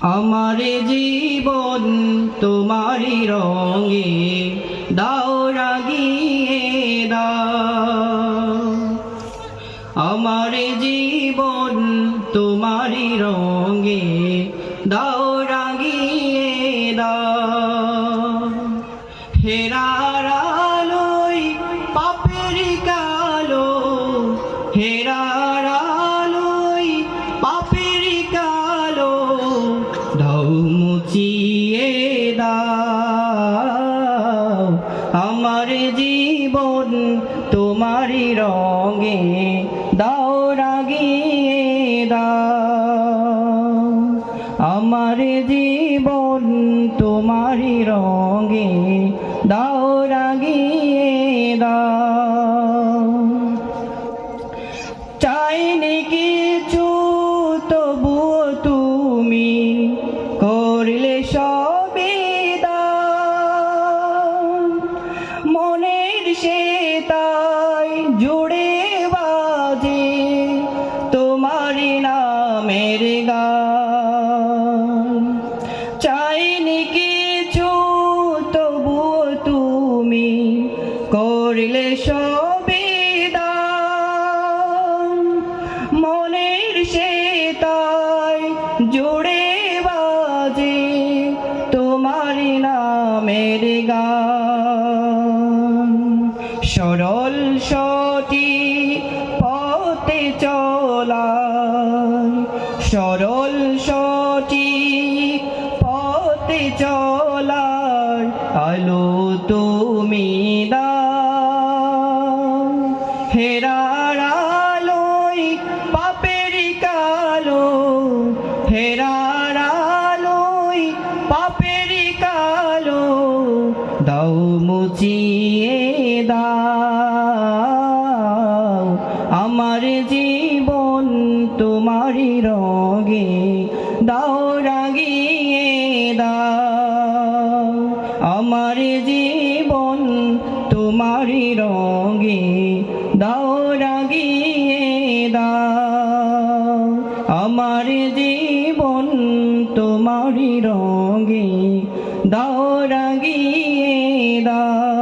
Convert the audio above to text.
আমার জীবন তোমারি রঙে দাও রাগিয়ে দাও। আমার জীবন তোমারি রঙে দাও রাগিয়ে দাও। হেরার আলোয় পাপের কালো, হেরার আলোয় পাপের কালো দাও মুছিয়ে দাও। আমার জীবন তোমারি রঙে দাও রাগিয়ে দাও। আমার জীবন তোমারি রঙে দাও রাগিয়ে দাও। চাইনি কিছু তবুও তুমি করলে সবই দাও। মনের সেতাই জুড়ে বাজে তোমারি নামের গান। চাইনি কিছু তবুও তুমি করলে সবই দান। মনের সেতাই জুড়ে বাজে তোমারি নামের গান। সরল সঠিক পথে চলায়, সরল সঠিক পথে চলার আলো তুমি দাও। হেরার আলোয় পাপের কালো, হেরার আলোয় পাপের কালো দাও মুছিয়ে দাও। আমার জীবন তোমারি রঙে দাও রাগিয়ে দাও। আমার জীবন তোমারি রঙে দাও রাগিয়ে দাও। আমার জীবন তোমারি রঙে দাও রাগিয়ে দাও।